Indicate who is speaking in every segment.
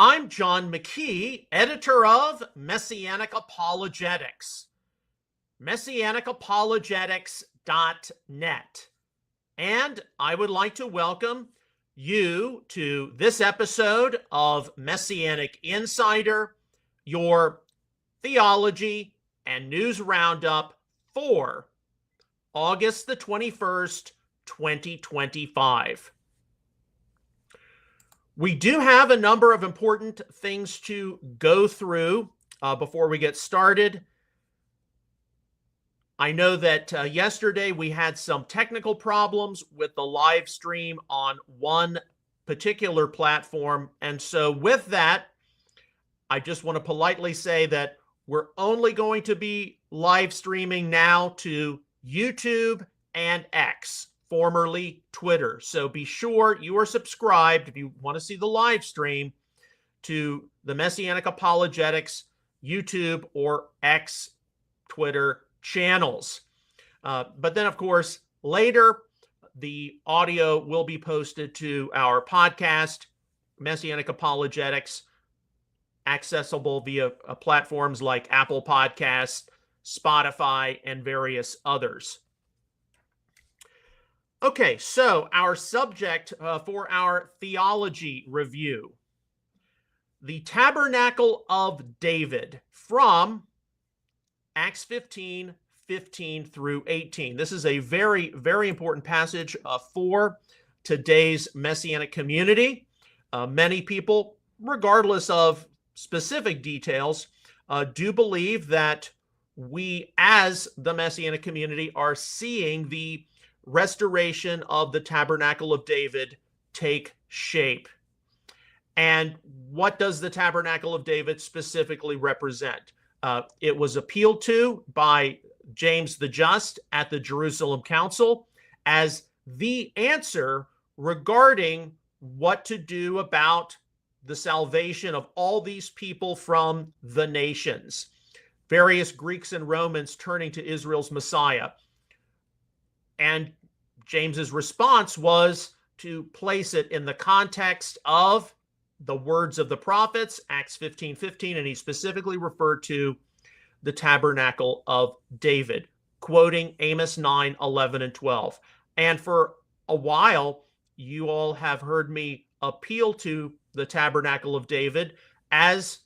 Speaker 1: I'm John McKee, editor of Messianic Apologetics, messianicapologetics.net. And I would like to welcome you to this episode of Messianic Insider, your theology and news roundup for August the 21st, 2025. We do have a number of important things to go through before we get started. I know that yesterday we had some technical problems with the live stream on one particular platform. And so with that, I just want to politely say that we're only going to be live streaming now to YouTube and X, formerly Twitter. So be sure you are subscribed if you want to see the live stream to the Messianic Apologetics YouTube or X Twitter channels. But then, of course, later the audio will be posted to our podcast, Messianic Apologetics, accessible via platforms like Apple Podcasts, Spotify, and various others. Okay, so our subject for our theology review, the Tabernacle of David from Acts 15, 15 through 18. This is a very, very important passage for today's Messianic community. Many people, regardless of specific details, do believe that we as the Messianic community are seeing the restoration of the Tabernacle of David take shape. And what does the Tabernacle of David specifically represent? It was appealed to by James the Just at the Jerusalem Council as the answer regarding what to do about the salvation of all these people from the nations. Various Greeks and Romans turning to Israel's Messiah. And James's response was to place it in the context of the words of the prophets, Acts 15, 15, and he specifically referred to the Tabernacle of David, quoting Amos 9, 11, and 12. And for a while, you all have heard me appeal to the Tabernacle of David as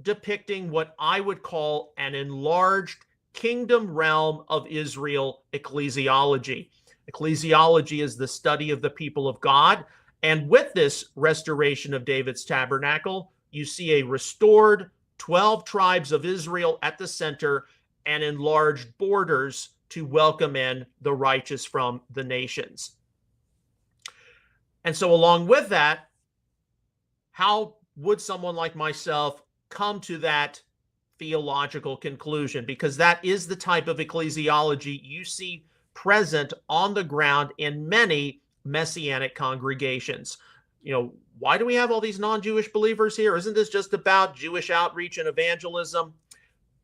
Speaker 1: depicting what I would call an enlarged kingdom realm of Israel ecclesiology. Ecclesiology is the study of the people of God. And with this restoration of David's tabernacle, you see a restored 12 tribes of Israel at the center and enlarged borders to welcome in the righteous from the nations. And so along with that, how would someone like myself come to that theological conclusion? Because that is the type of ecclesiology you see present on the ground in many Messianic congregations. You know, why do we have all these non-Jewish believers here? Isn't this just about Jewish outreach and evangelism?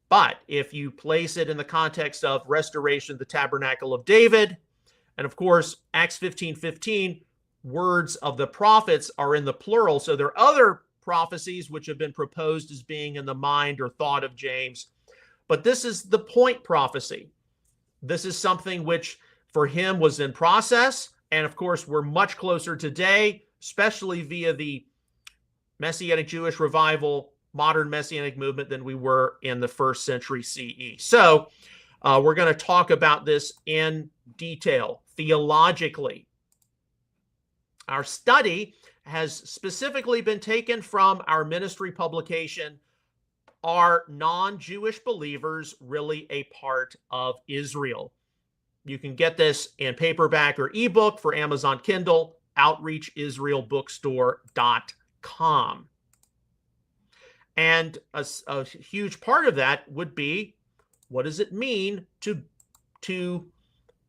Speaker 1: But if you place it in the context of restoration of the Tabernacle of David, and of course, Acts 15, 15, words of the prophets are in the plural. So there are other prophecies which have been proposed as being in the mind or thought of James. But this is the point prophecy. This is something which for him was in process. And of course, we're much closer today, especially via the Messianic Jewish revival, modern Messianic movement, than we were in the first century CE. So we're going to talk about this in detail, theologically. Our study has specifically been taken from our ministry publication, Are Non-Jewish Believers Really a Part of Israel? You can get this in paperback or ebook for Amazon Kindle, outreachisraelbookstore.com. And a huge part of that would be, what does it mean to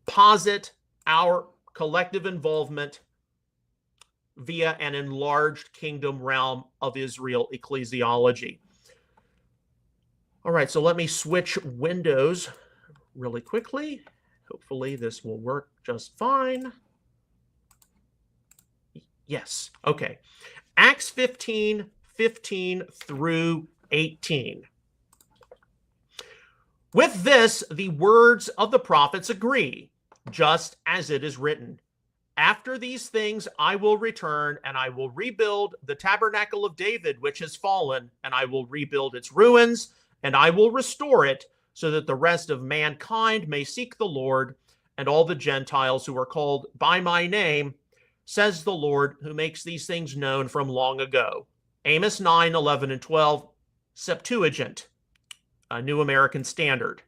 Speaker 1: posit our collective involvement via an enlarged kingdom realm of Israel ecclesiology? All right, so let me switch windows really quickly. Hopefully this will work just fine. Yes, okay. Acts 15:15 through 18. With this, the words of the prophets agree, just as it is written. After these things I will return, and I will rebuild the tabernacle of David, which has fallen, and I will rebuild its ruins, and I will restore it, so that the rest of mankind may seek the Lord, and all the Gentiles who are called by my name, says the Lord, who makes these things known from long ago. Amos 9:11 and 12, Septuagint, a New American Standard.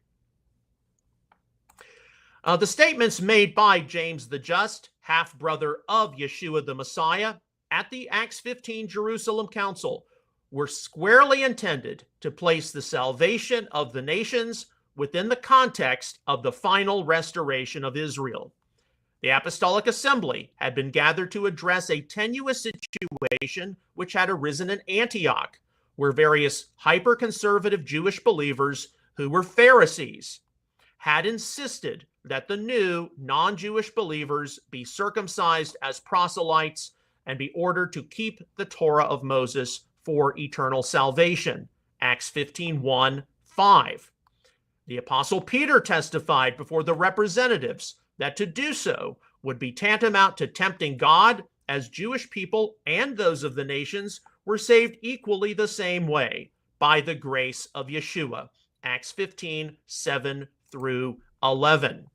Speaker 1: The statements made by James the Just, half-brother of Yeshua the Messiah, at the Acts 15 Jerusalem Council were squarely intended to place the salvation of the nations within the context of the final restoration of Israel. The Apostolic Assembly had been gathered to address a tenuous situation which had arisen in Antioch, where various hyper-conservative Jewish believers who were Pharisees had insisted that the new non-Jewish believers be circumcised as proselytes and be ordered to keep the Torah of Moses for eternal salvation. Acts 15:1-5. The Apostle Peter testified before the representatives that to do so would be tantamount to tempting God, as Jewish people and those of the nations were saved equally the same way, by the grace of Yeshua. Acts 15:7-11.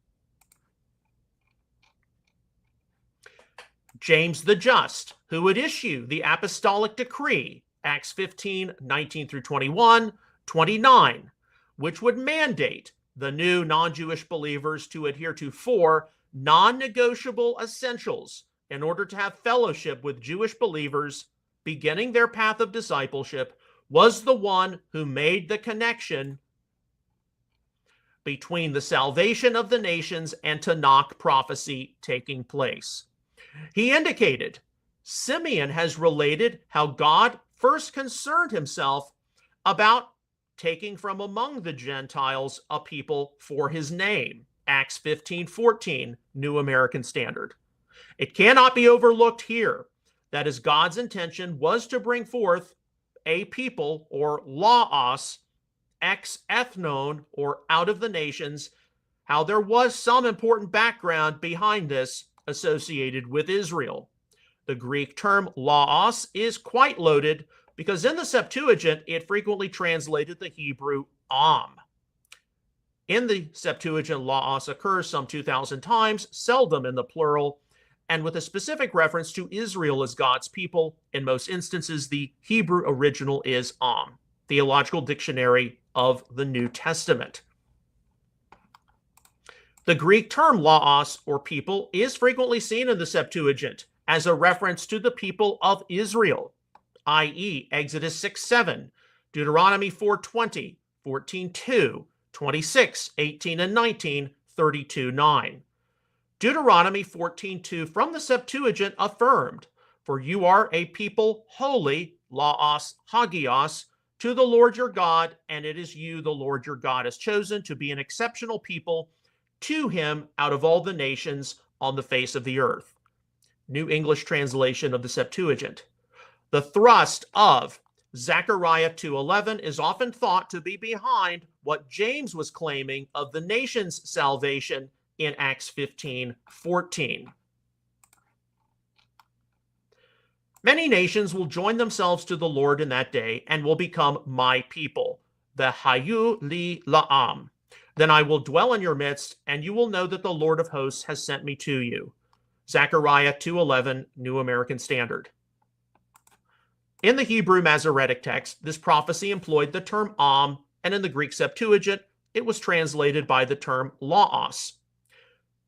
Speaker 1: James the Just, who would issue the apostolic decree, Acts 15:19-21, 29, which would mandate the new non-Jewish believers to adhere to 4 non-negotiable essentials in order to have fellowship with Jewish believers beginning their path of discipleship, was the one who made the connection between the salvation of the nations and Tanakh prophecy taking place. He indicated, Simeon has related how God first concerned himself about taking from among the Gentiles a people for his name. Acts 15:14, New American Standard. It cannot be overlooked here that as God's intention was to bring forth a people, or laos, ex ethnon, or out of the nations, how there was some important background behind this associated with Israel. The Greek term laos is quite loaded because in the Septuagint, it frequently translated the Hebrew am. In the Septuagint, laos occurs some 2,000 times, seldom in the plural, and with a specific reference to Israel as God's people. In most instances, the Hebrew original is am. Theological Dictionary of the New Testament. The Greek term laos, or people, is frequently seen in the Septuagint as a reference to the people of Israel, i.e. Exodus 6:7, Deuteronomy 4:20, 14:2, 26:18 and 19, 32:9. Deuteronomy 14:2 from the Septuagint affirmed, "For you are a people holy, laos, hagios, to the Lord your God, and it is you, the Lord your God, has chosen to be an exceptional people to him out of all the nations on the face of the earth." New English translation of the Septuagint. The thrust of Zechariah 2:11 is often thought to be behind what James was claiming of the nation's salvation in Acts 15:14. Many nations will join themselves to the Lord in that day and will become my people, the Hayu li la'am. Then I will dwell in your midst, and you will know that the Lord of hosts has sent me to you. Zechariah 2:11, New American Standard. In the Hebrew Masoretic text, this prophecy employed the term am, and in the Greek Septuagint, it was translated by the term laos.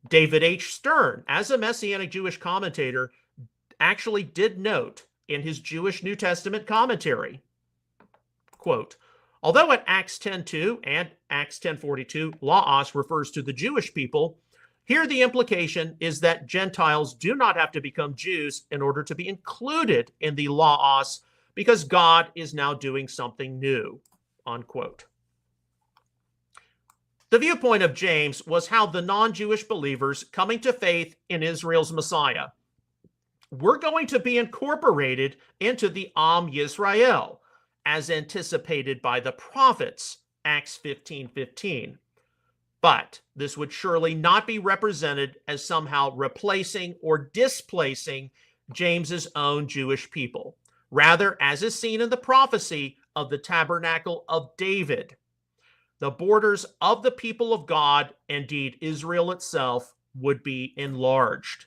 Speaker 1: David H. Stern, as a Messianic Jewish commentator, actually did note in his Jewish New Testament commentary, quote, although at Acts 10:2 and Acts 10:42, laos refers to the Jewish people, here the implication is that Gentiles do not have to become Jews in order to be included in the laos, because God is now doing something new, unquote. The viewpoint of James was how the non-Jewish believers coming to faith in Israel's Messiah were going to be incorporated into the Am Yisrael, as anticipated by the prophets, Acts 15:15. But this would surely not be represented as somehow replacing or displacing James's own Jewish people. Rather, as is seen in the prophecy of the Tabernacle of David, the borders of the people of God, indeed Israel itself, would be enlarged.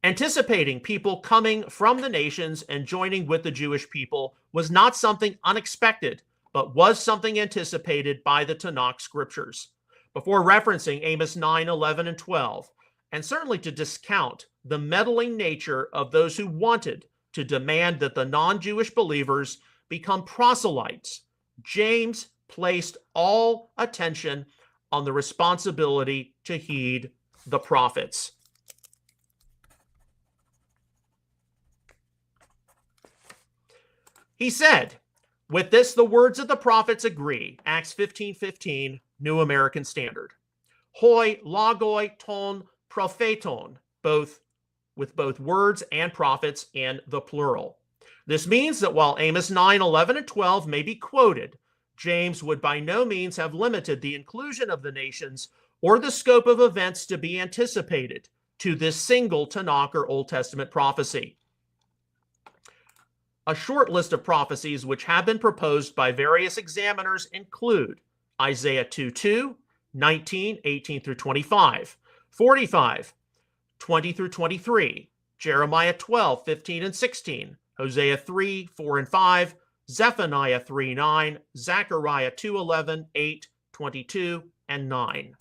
Speaker 1: Anticipating people coming from the nations and joining with the Jewish people was not something unexpected, but was something anticipated by the Tanakh scriptures. Before referencing Amos 9, 11, and 12, and certainly to discount the meddling nature of those who wanted to demand that the non-Jewish believers become proselytes, James placed all attention on the responsibility to heed the prophets. He said, with this, the words of the prophets agree. Acts 15:15, New American Standard. Hoi logoi ton propheton, with both words and prophets in the plural. This means that while Amos 9, 11, and 12 may be quoted, James would by no means have limited the inclusion of the nations or the scope of events to be anticipated to this single Tanakh or Old Testament prophecy. A short list of prophecies which have been proposed by various examiners include Isaiah 2:2, 19, 18 through 25, 45, 20 through 23, Jeremiah 12, 15 and 16, Hosea 3, 4 and 5, Zephaniah 3, 9, Zechariah 2, 11, 8, 22, and 9.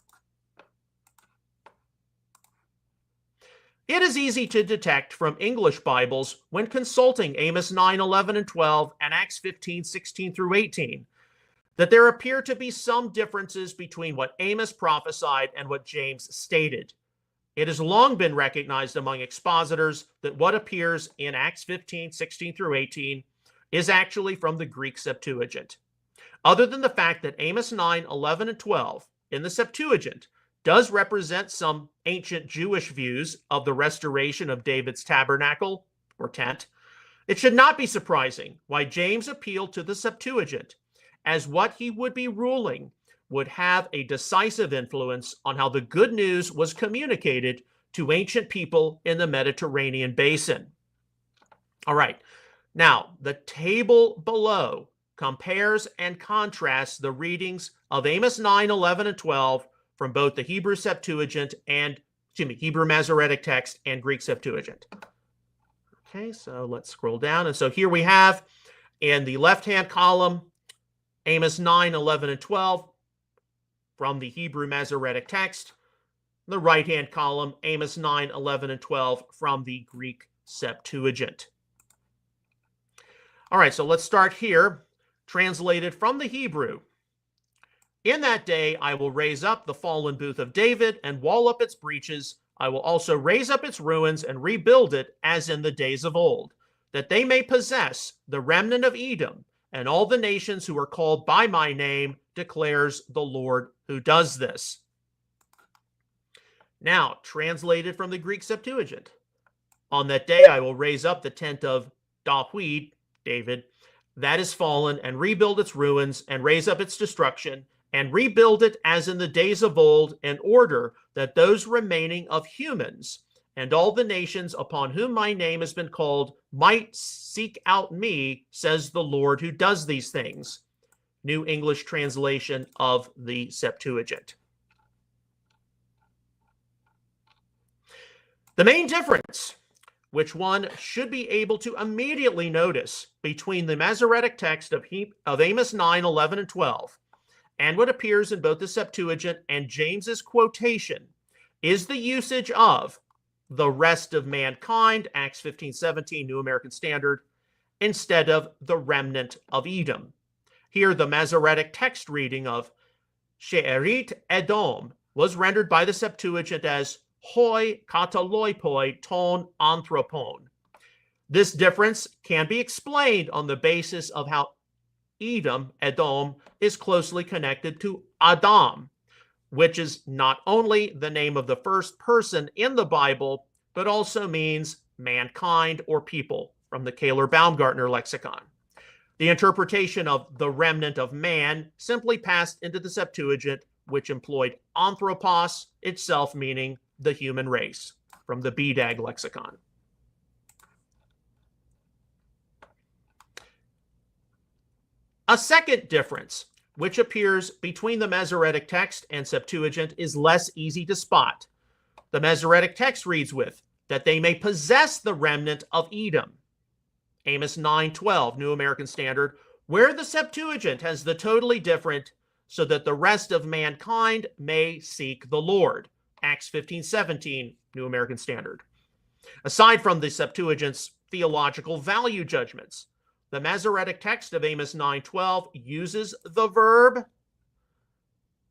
Speaker 1: It is easy to detect from English Bibles when consulting Amos 9, 11, and 12 and Acts 15, 16 through 18 that there appear to be some differences between what Amos prophesied and what James stated. It has long been recognized among expositors that what appears in Acts 15, 16 through 18 is actually from the Greek Septuagint. Other than the fact that Amos 9, 11, and 12 in the Septuagint does represent some ancient Jewish views of the restoration of David's tabernacle or tent, it should not be surprising why James appealed to the Septuagint, as what he would be ruling would have a decisive influence on how the good news was communicated to ancient people in the Mediterranean basin. All right, now the table below compares and contrasts the readings of Amos 9, 11, and 12 from both the Hebrew Septuagint and, Hebrew Masoretic text and Greek Septuagint. Okay, so let's scroll down. And so here we have in the left-hand column, Amos 9, 11, and 12 from the Hebrew Masoretic text. The right-hand column, Amos 9, 11, and 12 from the Greek Septuagint. All right, so let's start here. Translated from the Hebrew. In that day I will raise up the fallen booth of David and wall up its breaches. I will also raise up its ruins and rebuild it as in the days of old, that they may possess the remnant of Edom and all the nations who are called by my name, declares the Lord who does this. Now, translated from the Greek Septuagint. On that day I will raise up the tent of David, that is fallen, and rebuild its ruins, and raise up its destruction, and rebuild it as in the days of old, in order that those remaining of humans and all the nations upon whom my name has been called might seek out me, says the Lord who does these things. New English translation of the Septuagint. The main difference, which one should be able to immediately notice between the Masoretic text of Amos 9, 11, and 12, and what appears in both the Septuagint and James's quotation, is the usage of the rest of mankind, Acts 15, 17, New American Standard, instead of the remnant of Edom. Here, the Masoretic text reading of She'erit Edom was rendered by the Septuagint as hoi kataloipoi ton anthropon. This difference can be explained on the basis of how Edom, is closely connected to Adam, which is not only the name of the first person in the Bible, but also means mankind or people from the Kaler-Baumgartner lexicon. The interpretation of the remnant of man simply passed into the Septuagint, which employed anthropos, itself meaning the human race, from the BDAG lexicon. A second difference, which appears between the Masoretic text and Septuagint, is less easy to spot. The Masoretic text reads with, that they may possess the remnant of Edom. Amos 9:12, New American Standard, where the Septuagint has the totally different, so that the rest of mankind may seek the Lord. Acts 15:17, New American Standard. Aside from the Septuagint's theological value judgments, the Masoretic text of Amos 9:12 uses the verb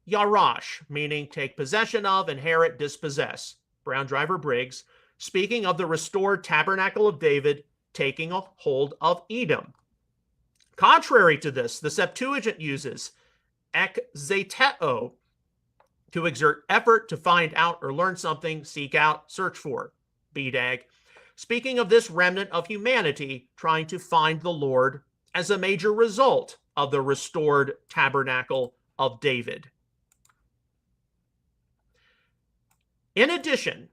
Speaker 1: yarash, meaning take possession of, inherit, dispossess. Brown Driver Briggs, speaking of the restored Tabernacle of David taking a hold of Edom. Contrary to this, the Septuagint uses ekzeteo, to exert effort to find out or learn something, seek out, search for, BDAG, speaking of this remnant of humanity trying to find the Lord as a major result of the restored Tabernacle of David. In addition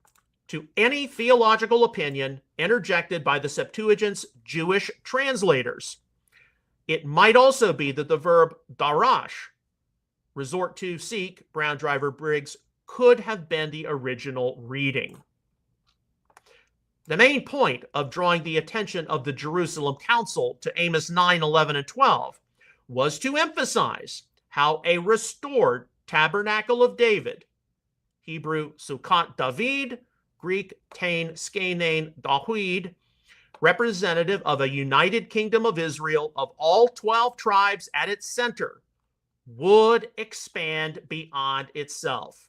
Speaker 1: to any theological opinion interjected by the Septuagint's Jewish translators, it might also be that the verb darash, resort to, seek, Brown Driver Briggs, could have been the original reading. The main point of drawing the attention of the Jerusalem Council to Amos 9, 11, and 12 was to emphasize how a restored Tabernacle of David, Hebrew Sukkot David, Greek Tain Skenain Dawid, representative of a united kingdom of Israel of all 12 tribes at its center, would expand beyond itself.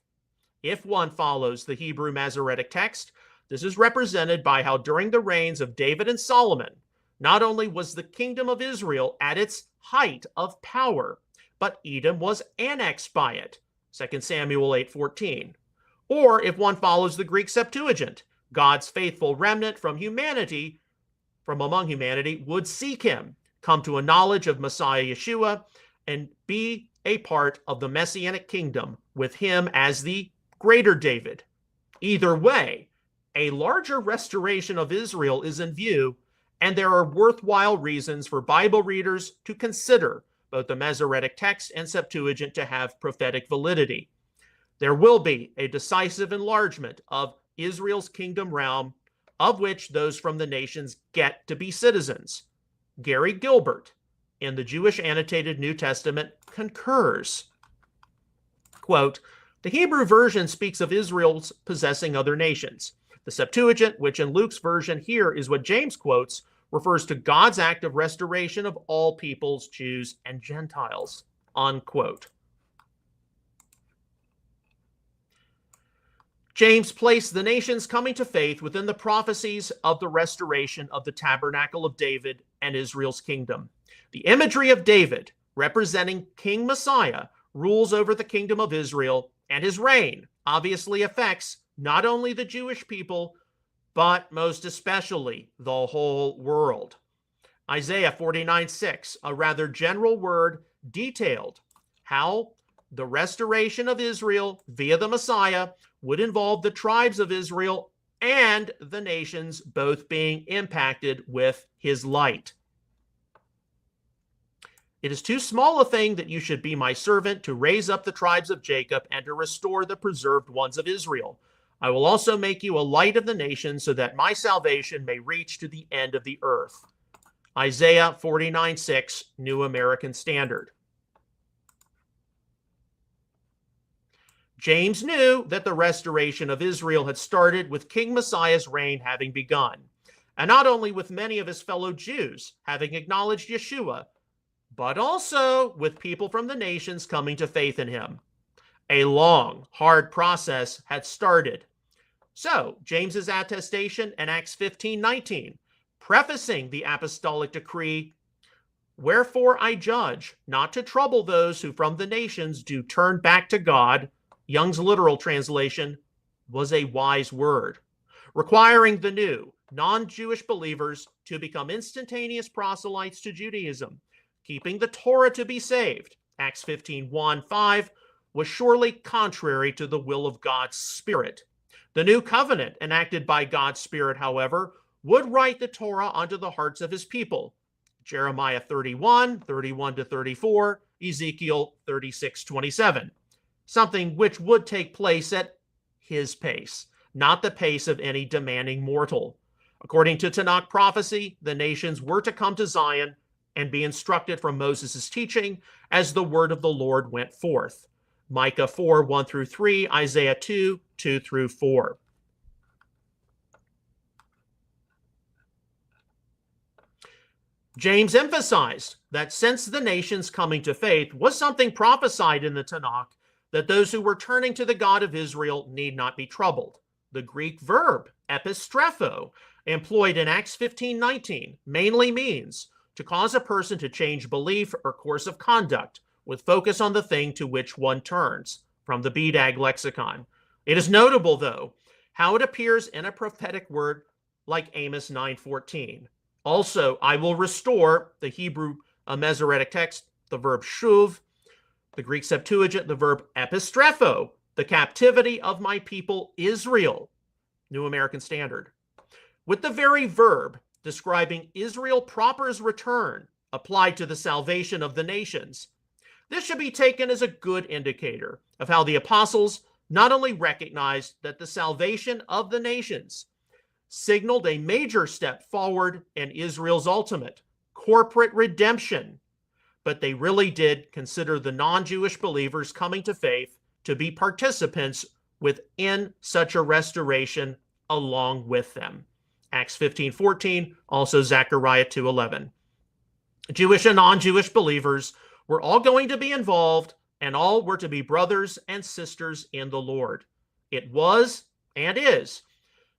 Speaker 1: If one follows the Hebrew Masoretic text, this is represented by how during the reigns of David and Solomon, not only was the kingdom of Israel at its height of power, but Edom was annexed by it, 2 Samuel 8:14. Or if one follows the Greek Septuagint, God's faithful remnant from among humanity, would seek him, come to a knowledge of Messiah Yeshua, and be a part of the Messianic kingdom with him as the greater David. Either way, a larger restoration of Israel is in view, and there are worthwhile reasons for Bible readers to consider both the Masoretic text and Septuagint to have prophetic validity. There will be a decisive enlargement of Israel's kingdom realm, of which those from the nations get to be citizens. Gary Gilbert, in the Jewish Annotated New Testament, concurs. Quote, the Hebrew version speaks of Israel's possessing other nations. The Septuagint, which in Luke's version here is what James quotes, refers to God's act of restoration of all peoples, Jews, and Gentiles. Unquote. James placed the nations coming to faith within the prophecies of the restoration of the Tabernacle of David and Israel's kingdom. The imagery of David, representing King Messiah, rules over the kingdom of Israel, and his reign obviously affects not only the Jewish people, but most especially the whole world. Isaiah 49:6, a rather general word, detailed how the restoration of Israel via the Messiah would involve the tribes of Israel and the nations both being impacted with his light. It is too small a thing that you should be my servant to raise up the tribes of Jacob and to restore the preserved ones of Israel. I will also make you a light of the nations so that my salvation may reach to the end of the earth. Isaiah 49:6, New American Standard. James knew that the restoration of Israel had started with King Messiah's reign having begun, and not only with many of his fellow Jews having acknowledged Yeshua, but also with people from the nations coming to faith in him. A long, hard process had started. So, James's attestation in Acts 15:19, prefacing the apostolic decree, wherefore I judge not to trouble those who from the nations do turn back to God, Young's literal translation, was a wise word, requiring the new, non-Jewish believers to become instantaneous proselytes to Judaism, keeping the Torah to be saved. Acts 15:1-5 was surely contrary to the will of God's Spirit. The new covenant enacted by God's Spirit, however, would write the Torah onto the hearts of his people. Jeremiah 31:31-34, Ezekiel 36:27. Something which would take place at his pace, not the pace of any demanding mortal. According to Tanakh prophecy, the nations were to come to Zion and be instructed from Moses' teaching as the word of the Lord went forth. Micah 4:1-3, Isaiah 2:2-4. James emphasized that since the nations coming to faith was something prophesied in the Tanakh, that those who were turning to the God of Israel need not be troubled. The Greek verb epistrepho, employed in Acts 15:19, mainly means to cause a person to change belief or course of conduct with focus on the thing to which one turns, from the BDAG lexicon. It is notable, though, how it appears in a prophetic word like Amos 9:14. Also, I will restore, the Hebrew Masoretic text, the verb shuv, the Greek Septuagint, the verb epistrepho, the captivity of my people Israel, New American Standard. With the very verb describing Israel proper's return applied to the salvation of the nations, this should be taken as a good indicator of how the apostles not only recognized that the salvation of the nations signaled a major step forward in Israel's ultimate corporate redemption, but they really did consider the non-Jewish believers coming to faith to be participants within such a restoration along with them. Acts 15:14, also Zechariah 2:11. Jewish and non-Jewish believers were all going to be involved, and all were to be brothers and sisters in the Lord. It was and is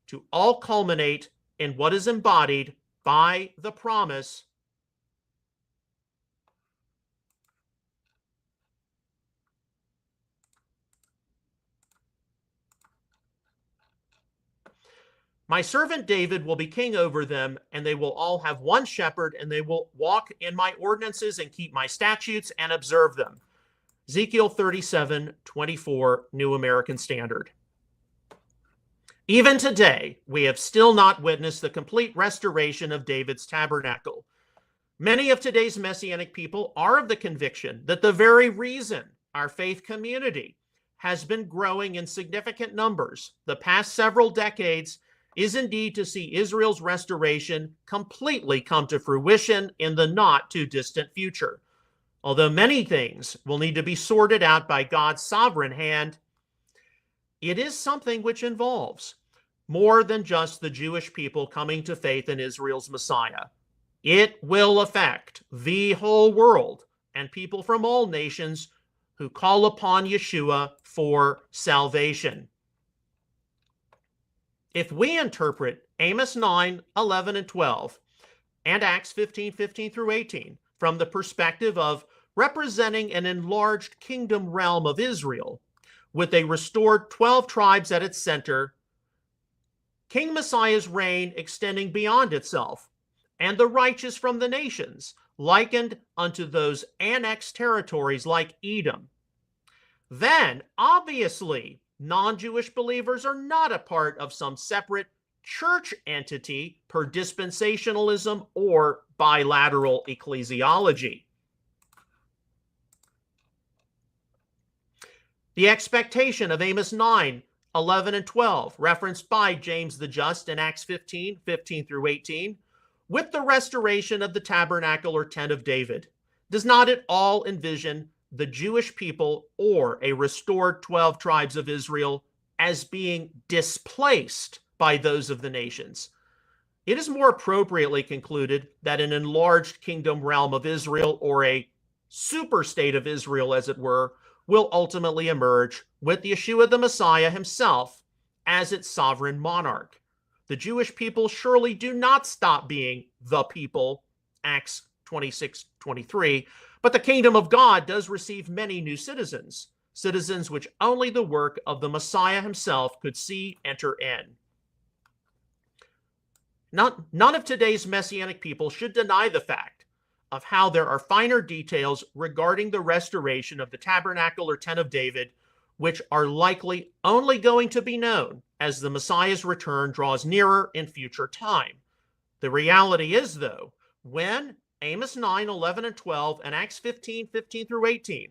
Speaker 1: to all culminate in what is embodied by the promise my servant David will be king over them, and they will all have one shepherd, and they will walk in my ordinances and keep my statutes and observe them. Ezekiel 37:24, New American Standard. Even today, we have still not witnessed the complete restoration of David's tabernacle. Many of today's Messianic people are of the conviction that the very reason our faith community has been growing in significant numbers the past several decades is indeed to see Israel's restoration completely come to fruition in the not too distant future. Although many things will need to be sorted out by God's sovereign hand, it is something which involves more than just the Jewish people coming to faith in Israel's Messiah. It will affect the whole world and people from all nations who call upon Yeshua for salvation. If we interpret Amos 9:11 and 12 and Acts 15:15-18 from the perspective of representing an enlarged kingdom realm of Israel with a restored 12 tribes at its center, King Messiah's reign extending beyond itself, and the righteous from the nations likened unto those annexed territories like Edom, then obviously non-Jewish believers are not a part of some separate church entity per dispensationalism or bilateral ecclesiology. The expectation of Amos 9:11 and 12, referenced by James the Just in Acts 15:15-18, with the restoration of the tabernacle or tent of David, does not at all envision the Jewish people or a restored 12 tribes of Israel as being displaced by those of the nations. It is more appropriately concluded that an enlarged kingdom realm of Israel, or a super state of Israel as it were, will ultimately emerge with Yeshua the Messiah himself as its sovereign monarch. The Jewish people surely do not stop being the people, Acts 26:23, but the kingdom of God does receive many new citizens. citizens which only the work of the Messiah himself could see, enter in. None of today's Messianic people should deny the fact of how there are finer details regarding the restoration of the tabernacle or tent of David, which are likely only going to be known as the Messiah's return draws nearer in future time. The reality is, though, when Amos 9, 11, and 12, and Acts 15, 15 through 18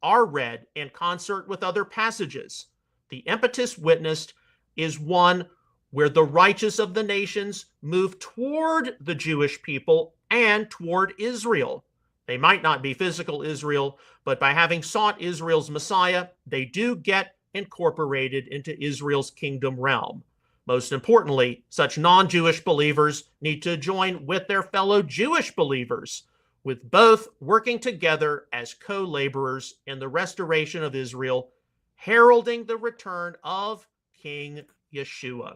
Speaker 1: are read in concert with other passages, the impetus witnessed is one where the righteous of the nations move toward the Jewish people and toward Israel. They might not be physical Israel, but by having sought Israel's Messiah, they do get incorporated into Israel's kingdom realm. Most importantly, such non-Jewish believers need to join with their fellow Jewish believers, with both working together as co-laborers in the restoration of Israel, heralding the return of King Yeshua.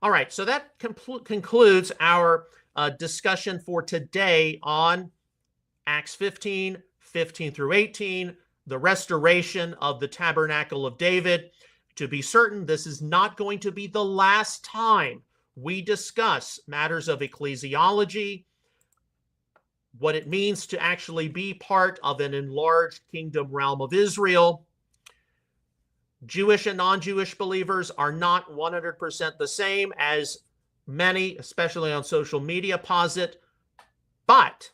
Speaker 1: All right, so that concludes our discussion for today on Acts 15, 15 through 18, the restoration of the Tabernacle of David. To be certain, this is not going to be the last time we discuss matters of ecclesiology, what it means to actually be part of an enlarged kingdom realm of Israel. Jewish and non-Jewish believers are not 100% the same, as many, especially on social media, posit, but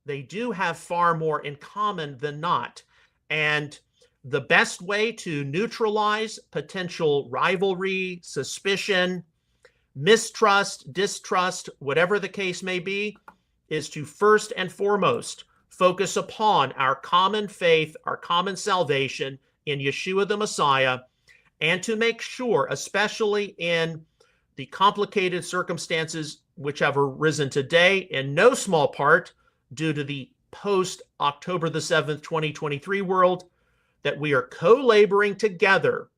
Speaker 1: they do have far more in common than not. And the best way to neutralize potential rivalry, suspicion, mistrust, distrust, whatever the case may be, is to first and foremost focus upon our common faith, our common salvation in Yeshua the Messiah, and to make sure, especially in the complicated circumstances which have arisen today, in no small part due to the post-October the 7th, 2023 world, that we are co-laboring together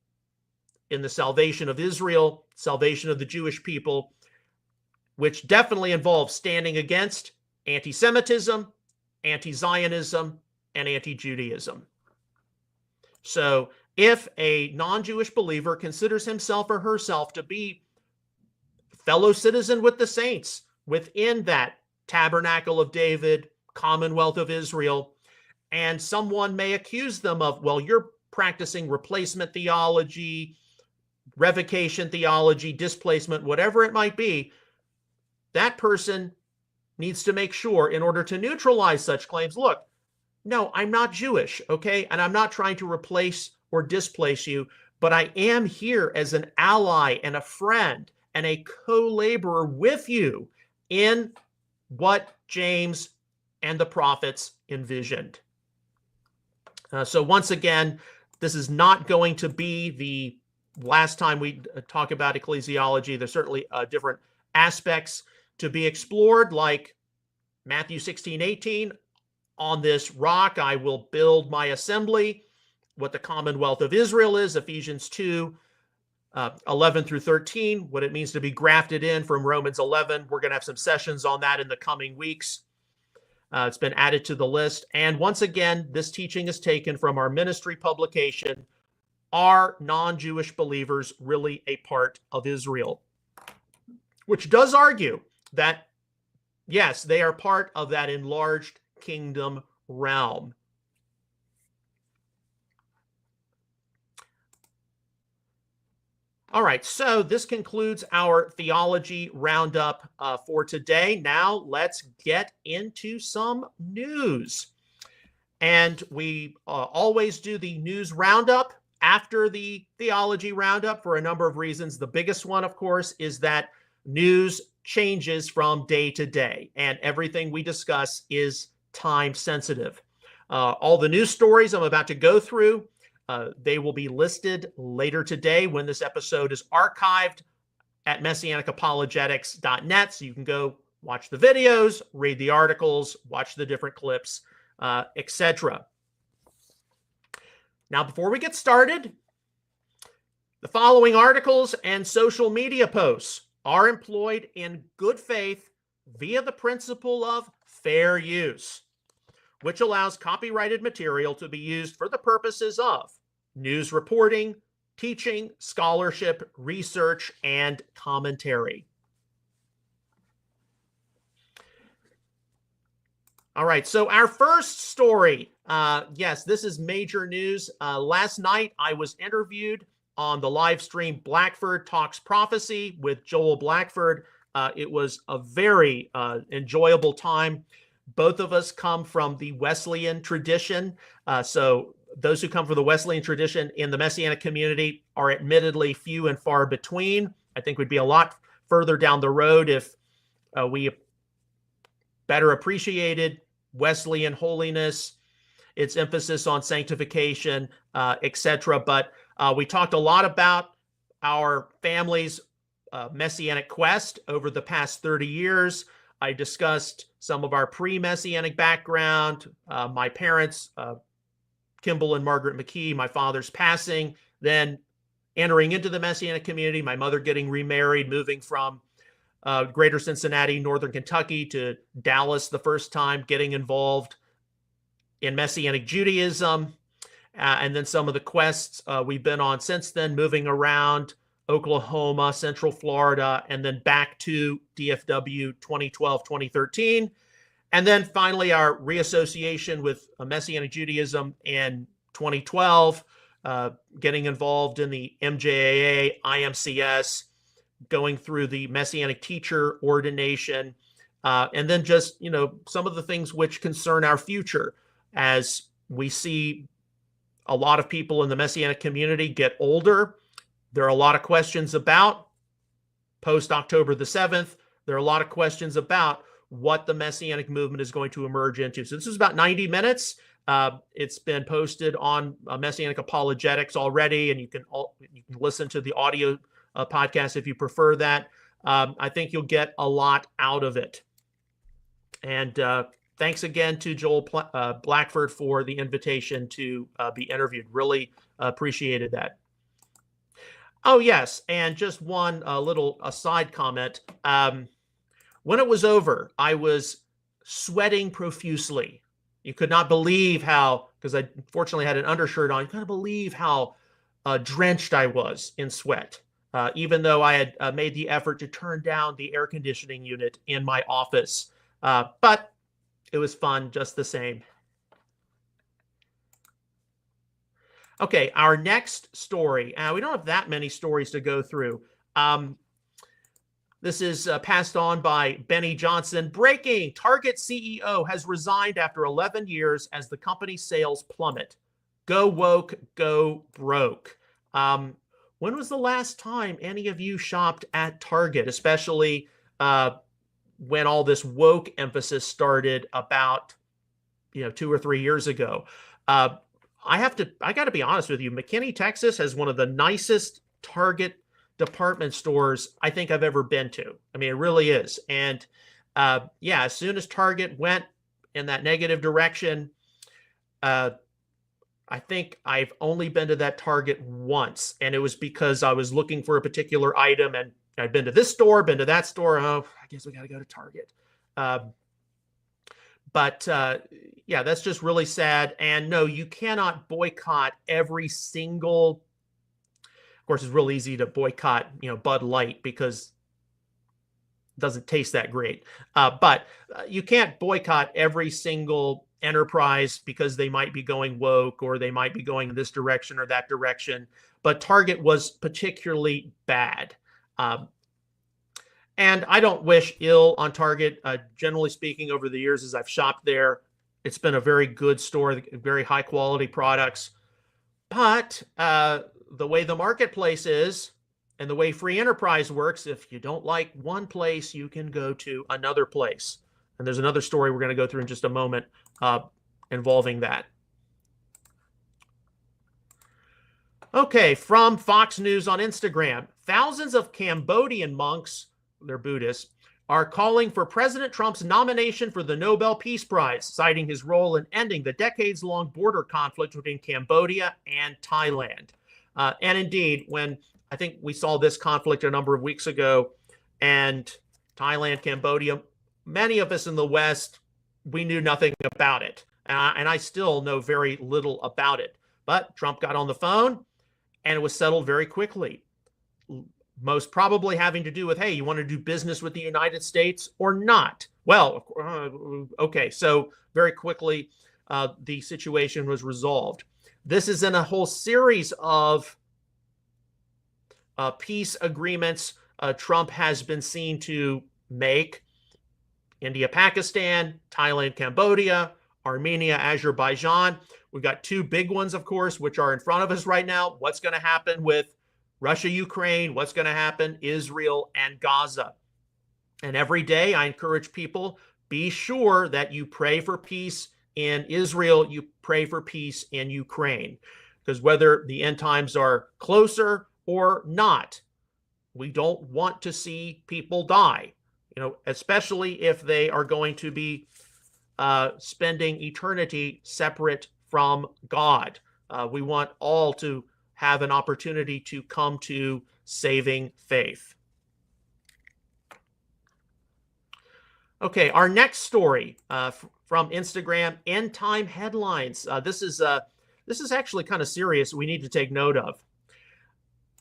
Speaker 1: in the salvation of Israel, salvation of the Jewish people, which definitely involves standing against anti-Semitism, anti-Zionism, and anti-Judaism. So if a non-Jewish believer considers himself or herself to be fellow citizen with the saints within that Tabernacle of David, Commonwealth of Israel, and someone may accuse them of, well, you're practicing replacement theology, revocation theology, displacement, whatever it might be, that person needs to make sure, in order to neutralize such claims, look, no, I'm not Jewish, okay? And I'm not trying to replace or displace you, but I am here as an ally and a friend and a co-laborer with you in what James and the prophets envisioned. So once again, this is not going to be the last time we talk about ecclesiology. There's certainly different aspects to be explored, like Matthew 16, 18, on this rock I will build my assembly, what the Commonwealth of Israel is, Ephesians 2, 11 through 13, what it means to be grafted in from Romans 11. We're going to have some sessions on that in the coming weeks. It's been added to the list. And once again, this teaching is taken from our ministry publication, Are Non-Jewish Believers Really a Part of Israel? Which does argue that, yes, they are part of that enlarged kingdom realm. All right, so this concludes our theology roundup for today. Now let's get into some news. And we always do the news roundup after the theology roundup for a number of reasons. The biggest one, of course, is that news changes from day to day, and everything we discuss is time sensitive. All the news stories I'm about to go through, they will be listed later today when this episode is archived at messianicapologetics.net. So you can go watch the videos, read the articles, watch the different clips, etc. Now, before we get started, the following articles and social media posts are employed in good faith via the principle of fair use, which allows copyrighted material to be used for the purposes of news reporting, teaching, scholarship, research, and commentary. All right, so our first story, yes, this is major news. Last night, I was interviewed on the live stream Blackford Talks Prophecy with Joel Blackford. It was a very enjoyable time. Both of us come from the Wesleyan tradition. So those who come from the Wesleyan tradition in the Messianic community are admittedly few and far between. I think we'd be a lot further down the road if we better appreciated Wesleyan holiness, its emphasis on sanctification, etc. But we talked a lot about our family's Messianic quest over the past 30 years. I discussed some of our pre-Messianic background, my parents, Kimball and Margaret McKee, my father's passing, then entering into the Messianic community, my mother getting remarried, moving from Greater Cincinnati, Northern Kentucky to Dallas the first time, getting involved in Messianic Judaism, and then some of the quests we've been on since then, moving around Oklahoma, Central Florida, and then back to DFW 2012, 2013. And then finally, our reassociation with Messianic Judaism in 2012, getting involved in the MJAA, IMCS, going through the Messianic teacher ordination, and then just, some of the things which concern our future as we see a lot of people in the Messianic community get older. There are a lot of questions about post-October the 7th. There are a lot of questions about what the Messianic movement is going to emerge into. So this is about 90 minutes. It's been posted on Messianic Apologetics already, and you can listen to the audio podcast if you prefer that. I think you'll get a lot out of it. And thanks again to Joel Blackford for the invitation to be interviewed. Really appreciated that. Oh, yes. And just one little aside comment. When it was over, I was sweating profusely. You could not believe how, because I fortunately had an undershirt on, you couldn't believe how drenched I was in sweat. Even though I had made the effort to turn down the air conditioning unit in my office. But it was fun just the same. Okay, our next story. We don't have that many stories to go through. This is passed on by Benny Johnson. Breaking: Target CEO has resigned after 11 years as the company's sales plummet. Go woke, go broke. When was the last time any of you shopped at Target, especially when all this woke emphasis started about 2 or 3 years ago? I got to be honest with you. McKinney, Texas has one of the nicest Target department stores I think I've ever been to. I mean, it really is. And as soon as Target went in that negative direction, I think I've only been to that Target once, and it was because I was looking for a particular item, and I'd been to this store, been to that store. Oh, I guess we got to go to Target. But that's just really sad. And no, you cannot boycott every single. Of course, it's real easy to boycott, Bud Light because it doesn't taste that great. But you can't boycott every single enterprise because they might be going woke or they might be going this direction or that direction. But Target was particularly bad. And I don't wish ill on Target. Generally speaking, over the years as I've shopped there, it's been a very good store, very high quality products. But the way the marketplace is and the way free enterprise works, if you don't like one place, you can go to another place. And there's another story we're going to go through in just a moment involving that. Okay, from Fox News on Instagram, thousands of Cambodian monks, they're Buddhists, are calling for President Trump's nomination for the Nobel Peace Prize, citing his role in ending the decades-long border conflict between Cambodia and Thailand. And indeed, when I think we saw this conflict a number of weeks ago, and Thailand, Cambodia many of us in the West, we knew nothing about it. And I still know very little about it. But Trump got on the phone and it was settled very quickly. Most probably having to do with, hey, you want to do business with the United States or not? Well, okay. So very quickly, the situation was resolved. This is in a whole series of peace agreements Trump has been seen to make. India, Pakistan, Thailand, Cambodia, Armenia, Azerbaijan. We've got two big ones, of course, which are in front of us right now. What's going to happen with Russia, Ukraine? What's going to happen? Israel and Gaza. And every day I encourage people, be sure that you pray for peace in Israel, you pray for peace in Ukraine. Because whether the end times are closer or not, we don't want to see people die, especially if they are going to be spending eternity separate from God. We want all to have an opportunity to come to saving faith. Okay, our next story from Instagram, End Time Headlines. This is actually kind of serious. We need to take note of.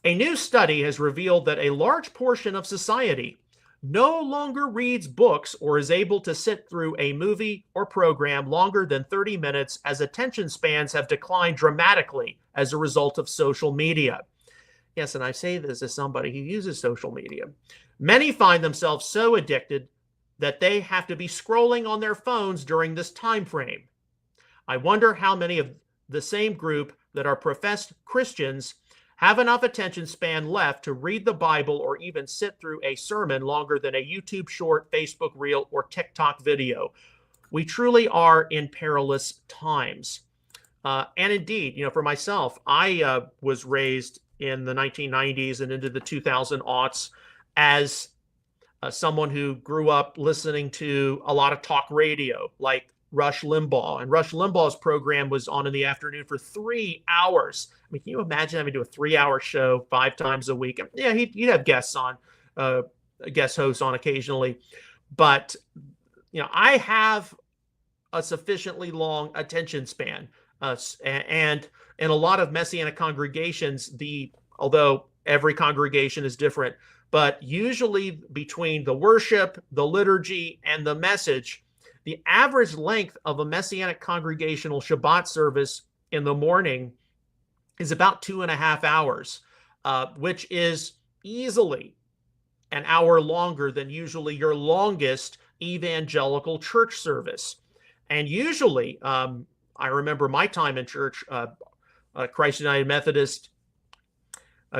Speaker 1: A new study has revealed that a large portion of society no longer reads books or is able to sit through a movie or program longer than 30 minutes, as attention spans have declined dramatically as a result of social media. Yes, and I say this as somebody who uses social media. Many find themselves so addicted that they have to be scrolling on their phones during this time frame. I wonder how many of the same group that are professed Christians have enough attention span left to read the Bible or even sit through a sermon longer than a YouTube short, Facebook reel, or TikTok video. We truly are in perilous times. And indeed, for myself, I was raised in the 1990s and into the 2000 aughts as someone who grew up listening to a lot of talk radio, like Rush Limbaugh. And Rush Limbaugh's program was on in the afternoon for 3 hours. I mean, can you imagine having to do a 3-hour show 5 times a week? Yeah, he'd have guests on, guest hosts on occasionally. But, I have a sufficiently long attention span. And in a lot of Messianic congregations, although every congregation is different, but usually between the worship, the liturgy, and the message, the average length of a Messianic congregational Shabbat service in the morning is about 2.5 hours, which is easily an hour longer than usually your longest evangelical church service. And usually, I remember my time in church, Christ United Methodist,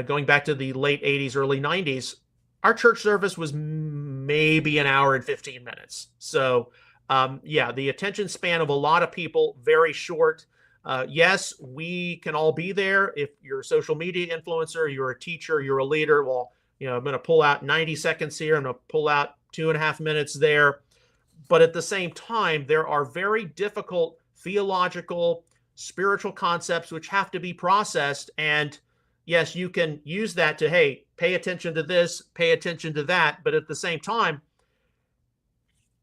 Speaker 1: going back to the late 80s, early 90s, our church service was maybe an hour and 15 minutes. So, the attention span of a lot of people, very short. Yes, we can all be there. If you're a social media influencer, you're a teacher, you're a leader, well, I'm going to pull out 90 seconds here. I'm going to pull out 2.5 minutes there. But at the same time, there are very difficult theological, spiritual concepts which have to be processed. And yes, you can use that to, hey, pay attention to this, pay attention to that. But at the same time,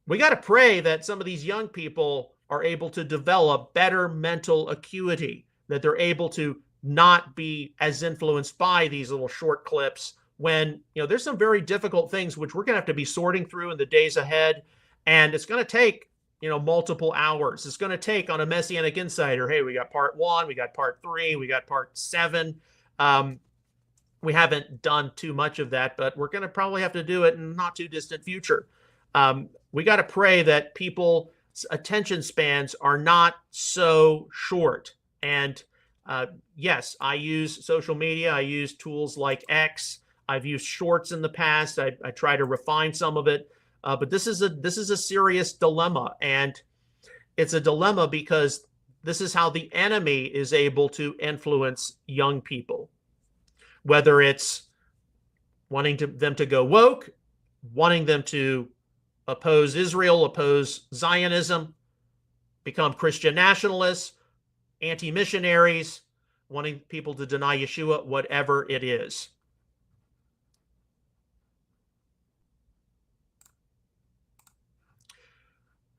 Speaker 1: we got to pray that some of these young people are able to develop better mental acuity, that they're able to not be as influenced by these little short clips when, there's some very difficult things which we're going to have to be sorting through in the days ahead. And it's going to take, multiple hours. It's going to take on a Messianic Insider, hey, we got part 1, we got part 3, we got part 7. We haven't done too much of that, but we're going to probably have to do it in not too distant future. We got to pray that people's attention spans are not so short. And yes, I use social media. I use tools like X. I've used shorts in the past. I try to refine some of it. But this is a serious dilemma. And it's a dilemma because this is how the enemy is able to influence young people, whether it's wanting them to go woke, wanting them to oppose Israel, oppose Zionism, become Christian nationalists, anti-missionaries, wanting people to deny Yeshua, whatever it is.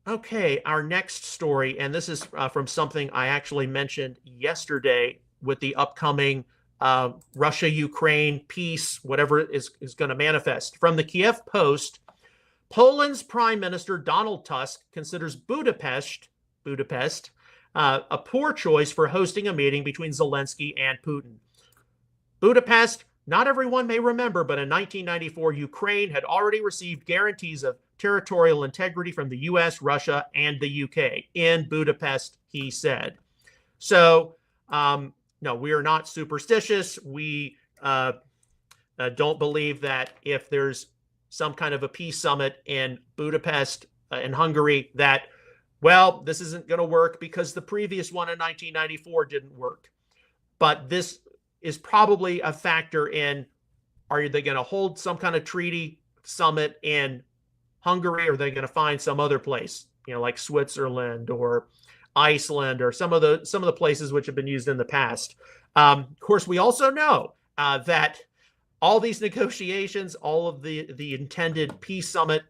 Speaker 1: Okay, our next story, and this is from something I actually mentioned yesterday with the upcoming Russia-Ukraine peace, whatever is going to manifest. From the Kiev Post, Poland's Prime Minister Donald Tusk considers Budapest a poor choice for hosting a meeting between Zelensky and Putin. Budapest, not everyone may remember, but in 1994, Ukraine had already received guarantees of territorial integrity from the US, Russia, and the UK in Budapest, he said. So, no, we are not superstitious. We don't believe that if there's some kind of a peace summit in Budapest, in Hungary, that, well, this isn't going to work because the previous one in 1994 didn't work. But this is probably a factor in, are they going to hold some kind of treaty summit in Hungary, or are they going to find some other place, like Switzerland or Iceland or some of the places which have been used in the past? Of course, we also know that all these negotiations, all of the intended peace summit,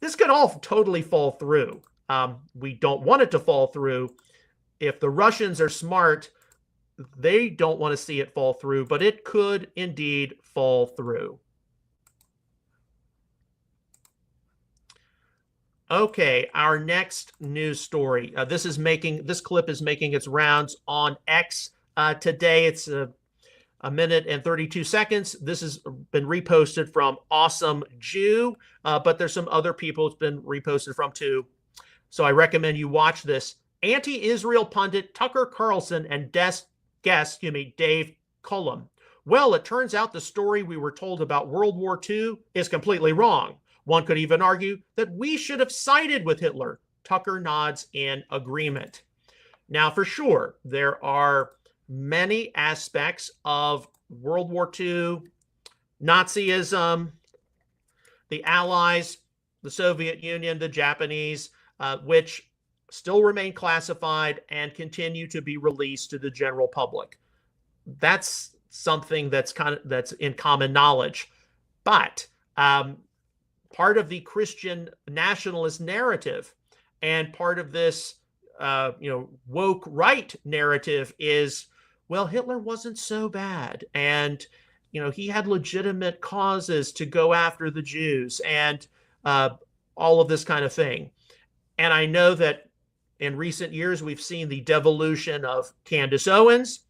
Speaker 1: this could all totally fall through. We don't want it to fall through. If the Russians are smart, they don't want to see it fall through, but it could indeed fall through. Okay, our next news story. This clip is making its rounds on X today. It's a minute and 32 seconds. This has been reposted from Awesome Jew, but there's some other people it's been reposted from too. So I recommend you watch this. Anti-Israel pundit Tucker Carlson and guest, Dave Cullum. Well, it turns out the story we were told about World War II is completely wrong. One could even argue that we should have sided with Hitler. Tucker nods in agreement. Now, for sure, there are many aspects of World War II, Nazism, the Allies, the Soviet Union, the Japanese, which still remain classified and continue to be released to the general public. That's something that's in common knowledge. But part of the Christian nationalist narrative and part of this woke right narrative is, well, Hitler wasn't so bad, and he had legitimate causes to go after the Jews, and all of this kind of thing. And I know that in recent years we've seen the devolution of Candace Owens.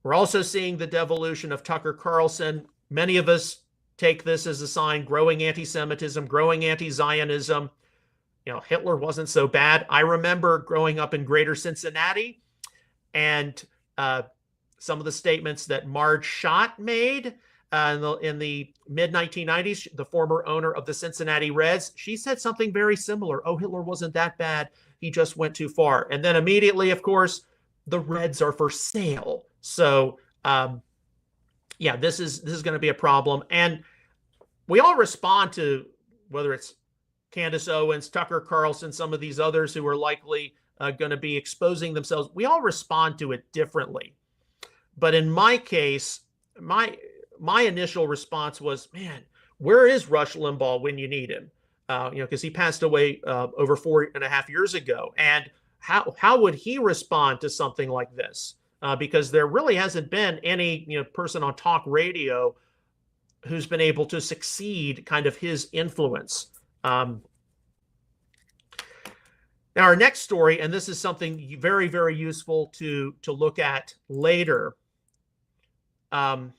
Speaker 1: We're also seeing the devolution of Tucker Carlson. Many of us take this as a sign: growing anti-Semitism, growing anti-Zionism. Hitler wasn't so bad. I remember growing up in Greater Cincinnati, and some of the statements that Marge Schott made in the mid-1990s, the former owner of the Cincinnati Reds. She said something very similar. Oh, Hitler wasn't that bad. He just went too far. And then immediately, of course, the Reds are for sale. So, yeah, this is going to be a problem. And we all respond to, whether it's Candace Owens, Tucker Carlson, some of these others who are likely going to be exposing themselves, we all respond to it differently. But in my case, my initial response was, man, where is Rush Limbaugh when you need him? Because he passed away over 4.5 years ago. And how would he respond to something like this? Because there really hasn't been any person on talk radio who's been able to succeed kind of his influence. Now, our next story, and this is something very, very useful to look at later. Yes,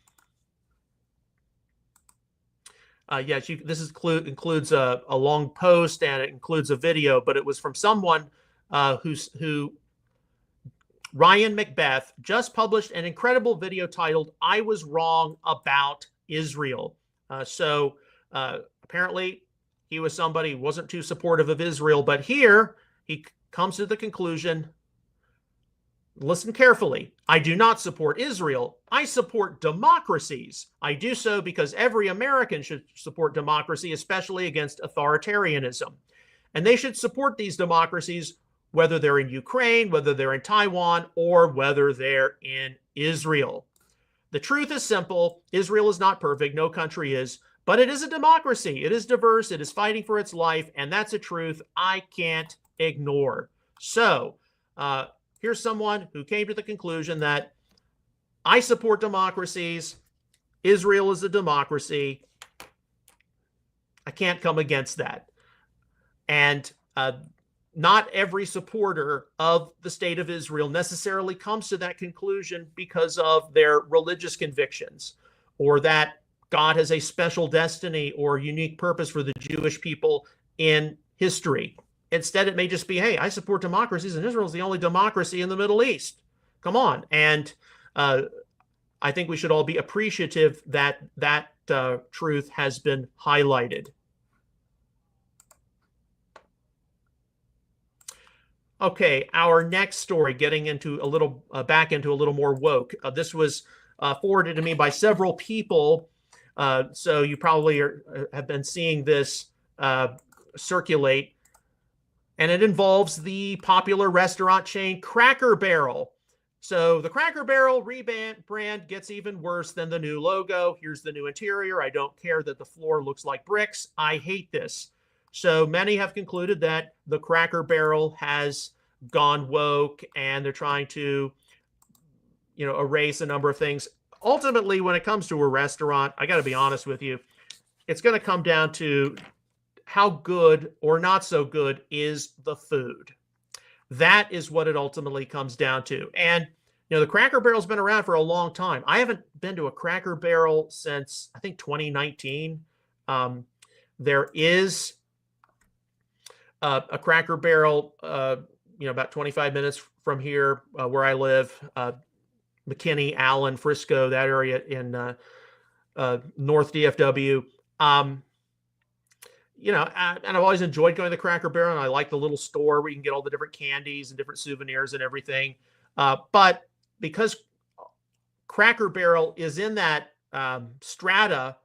Speaker 1: this includes a long post, and it includes a video, but it was from someone who Ryan Macbeth just published an incredible video titled "I Was Wrong About Israel." So apparently he was somebody who wasn't too supportive of Israel, but here he comes to the conclusion, listen carefully, I do not support Israel. I support democracies. I do so because every American should support democracy, especially against authoritarianism. And they should support these democracies whether they're in Ukraine, whether they're in Taiwan, or whether they're in Israel. The truth is simple. Israel is not perfect. No country is. But it is a democracy. It is diverse. It is fighting for its life. And that's a truth I can't ignore. So here's someone who came to the conclusion that I support democracies. Israel is a democracy. I can't come against that. And not every supporter of the state of Israel necessarily comes to that conclusion because of their religious convictions, or that God has a special destiny or unique purpose for the Jewish people in history. Instead, it may just be, hey, I support democracies, and Israel is the only democracy in the Middle East. Come on. And I think we should all be appreciative that that truth has been highlighted. Okay, our next story, getting into a little back into a little more woke. This was forwarded to me by several people, so you probably have been seeing this circulate, and it involves the popular restaurant chain Cracker Barrel. So the Cracker Barrel rebrand gets even worse than the new logo. Here's the new interior. I don't care that the floor looks like bricks. I hate this. So many have concluded that the Cracker Barrel has gone woke, and they're trying to, erase a number of things. Ultimately, when it comes to a restaurant, I got to be honest with you, it's going to come down to how good or not so good is the food. That is what it ultimately comes down to. And, the Cracker Barrel's been around for a long time. I haven't been to a Cracker Barrel since, I think, 2019. There is a Cracker Barrel, about 25 minutes from here, where I live, McKinney, Allen, Frisco, that area in North DFW. And I've always enjoyed going to the Cracker Barrel, and I like the little store where you can get all the different candies and different souvenirs and everything. But because Cracker Barrel is in that strata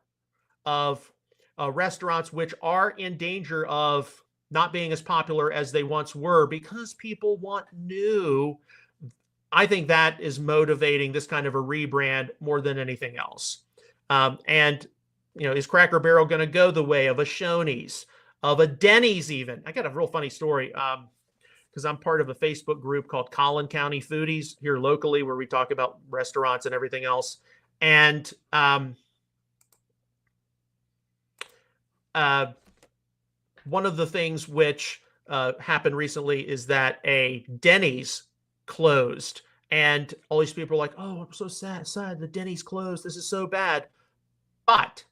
Speaker 1: of restaurants which are in danger of not being as popular as they once were because people want new, I think that is motivating this kind of a rebrand more than anything else. Is Cracker Barrel going to go the way of a Shoney's, of a Denny's even? I got a real funny story because I'm part of a Facebook group called Collin County Foodies here locally, where we talk about restaurants and everything else. And one of the things which happened recently is that a Denny's closed, and all these people are like, "Oh, I'm so sad. The Denny's closed. This is so bad." But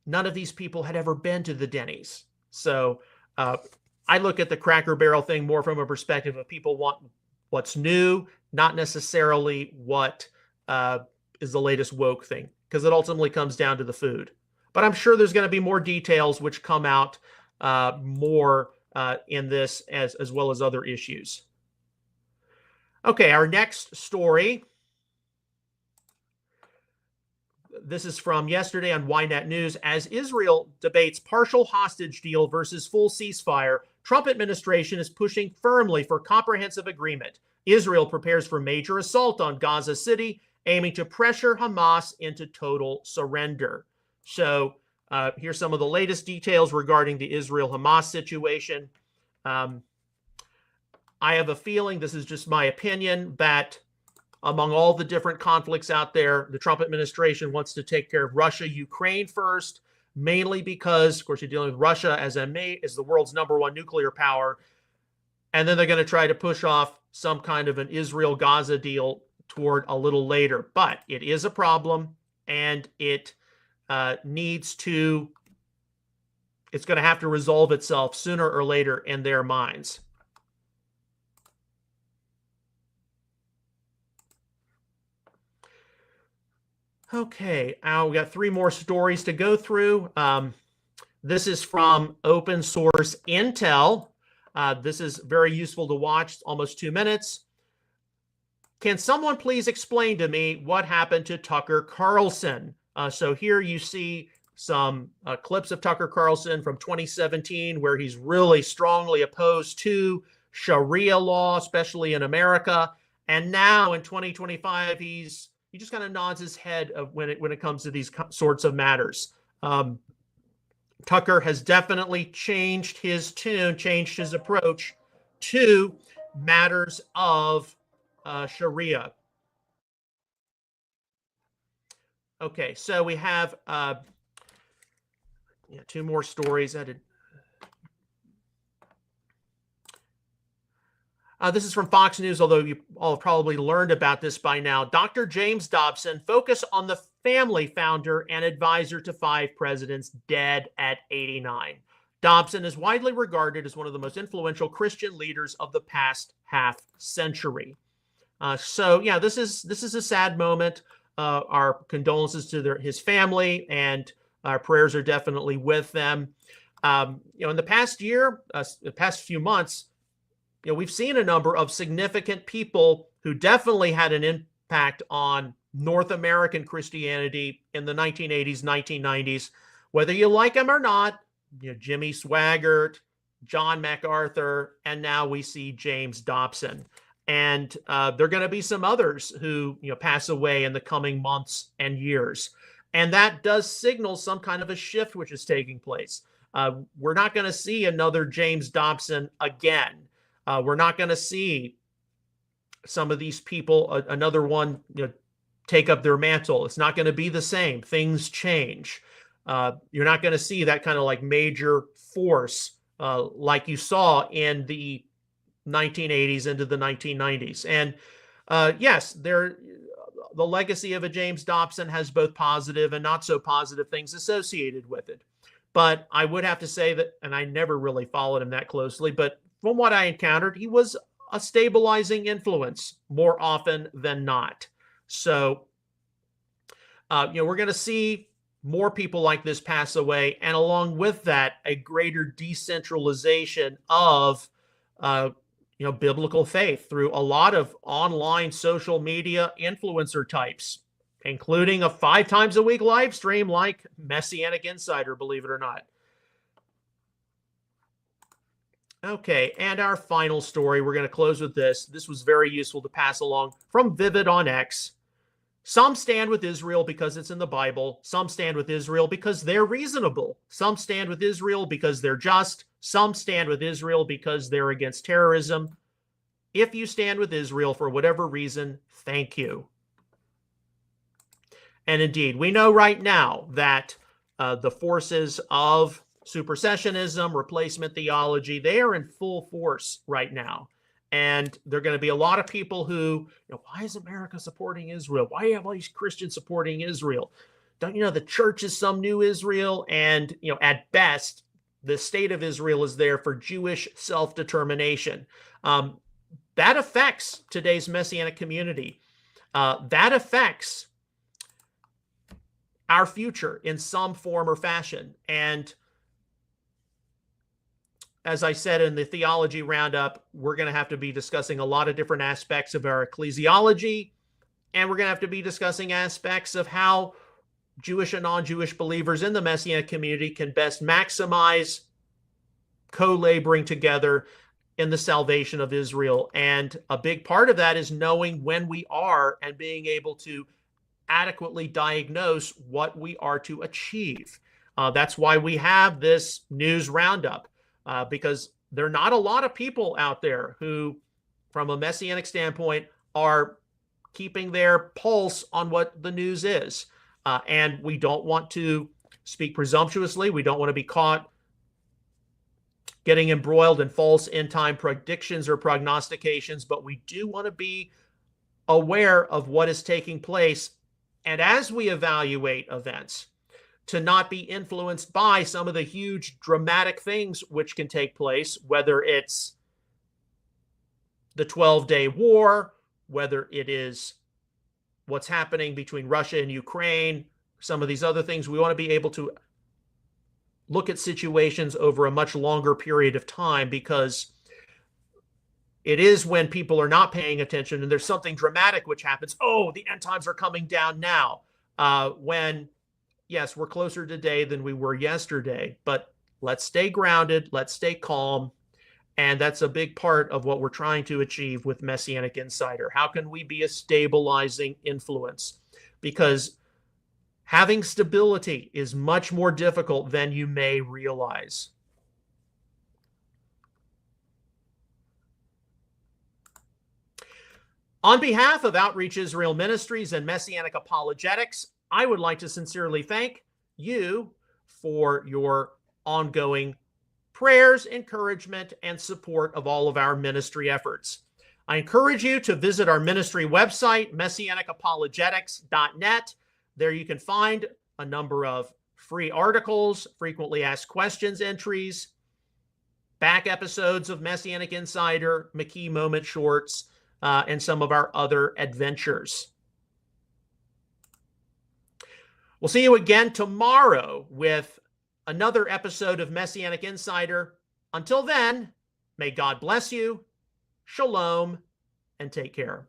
Speaker 1: none of these people had ever been to the Denny's. So I look at the Cracker Barrel thing more from a perspective of people want what's new, not necessarily what is the latest woke thing, because it ultimately comes down to the food. But I'm sure there's going to be more details which come out more in this, as well as other issues. Okay, our next story. This is from yesterday on Ynet News. As Israel debates partial hostage deal versus full ceasefire, Trump administration is pushing firmly for comprehensive agreement. Israel prepares for major assault on Gaza City, aiming to pressure Hamas into total surrender. So here's some of the latest details regarding the Israel-Hamas situation. I have a feeling, this is just my opinion, that among all the different conflicts out there, the Trump administration wants to take care of Russia, Ukraine first, mainly because, of course, you're dealing with Russia as the world's #1 nuclear power. And then they're going to try to push off some kind of an Israel-Gaza deal toward a little later. But it is a problem, and it it's going to have to resolve itself sooner or later in their minds. Okay, we got 3 more stories to go through. This is from Open Source Intel. This is very useful to watch, almost 2 minutes. Can someone please explain to me what happened to Tucker Carlson? So here you see some clips of Tucker Carlson from 2017, where he's really strongly opposed to Sharia law, especially in America. And now in 2025, he's he just kind of nods his head when it comes to these sorts of matters. Tucker has definitely changed his tune, changed his approach to matters of Sharia. Okay, so we have two more stories. This is from Fox News, although you all probably learned about this by now. Dr. James Dobson focused on the family founder and advisor to 5 presidents, dead at 89. Dobson is widely regarded as one of the most influential Christian leaders of the past half century. This is a sad moment. Our condolences to his family, and our prayers are definitely with them. In the past year, the past few months, we've seen a number of significant people who definitely had an impact on North American Christianity in the 1980s, 1990s, whether you like them or not. Jimmy Swaggart, John MacArthur, and now we see James Dobson. And there are going to be some others who pass away in the coming months and years. And that does signal some kind of a shift which is taking place. We're not going to see another James Dobson again. We're not going to see some of these people, another one, take up their mantle. It's not going to be the same. Things change. You're not going to see that kind of like major force like you saw in the 1980s into the 1990s. And yes, the legacy of a James Dobson has both positive and not so positive things associated with it. But I would have to say that, and I never really followed him that closely, but from what I encountered, he was a stabilizing influence more often than not. So, we're going to see more people like this pass away, and along with that, a greater decentralization of, biblical faith through a lot of online social media influencer types, including a 5 times a week live stream like Messianic Insider, believe it or not. Okay, and our final story, we're going to close with this. This was very useful to pass along from Vivid on X. Some stand with Israel because it's in the Bible. Some stand with Israel because they're reasonable. Some stand with Israel because they're just. Some stand with Israel because they're against terrorism. If you stand with Israel for whatever reason, thank you. And indeed, we know right now that the forces of supersessionism, replacement theology, they are in full force right now. And there are going to be a lot of people who, why is America supporting Israel? Why do you have all these Christians supporting Israel? Don't you know the church is some new Israel? And, at best, the state of Israel is there for Jewish self-determination. That affects today's Messianic community. That affects our future in some form or fashion. And as I said in the theology roundup, we're going to have to be discussing a lot of different aspects of our ecclesiology, and we're going to have to be discussing aspects of how Jewish and non-Jewish believers in the Messianic community can best maximize co-laboring together in the salvation of Israel. And a big part of that is knowing when we are and being able to adequately diagnose what we are to achieve. That's why we have this news roundup. Because there are not a lot of people out there who, from a Messianic standpoint, are keeping their pulse on what the news is. And we don't want to speak presumptuously. We don't want to be caught getting embroiled in false end-time predictions or prognostications, but we do want to be aware of what is taking place. And as we evaluate events, to not be influenced by some of the huge dramatic things which can take place, whether it's the 12-day war, whether it is what's happening between Russia and Ukraine, some of these other things. We want to be able to look at situations over a much longer period of time, because it is when people are not paying attention and there's something dramatic which happens. Oh, the end times are coming down now. When yes, we're closer today than we were yesterday, but let's stay grounded, let's stay calm. And that's a big part of what we're trying to achieve with Messianic Insider. How can we be a stabilizing influence because having stability is much more difficult than you may realize. On behalf of Outreach Israel Ministries and Messianic Apologetics, I would like to sincerely thank you for your ongoing prayers, encouragement, and support of all of our ministry efforts. I encourage you to visit our ministry website, messianicapologetics.net. There you can find a number of free articles, frequently asked questions entries, back episodes of Messianic Insider, McKee Moment Shorts, and some of our other adventures. We'll see you again tomorrow with another episode of Messianic Insider. Until then, may God bless you, shalom, and take care.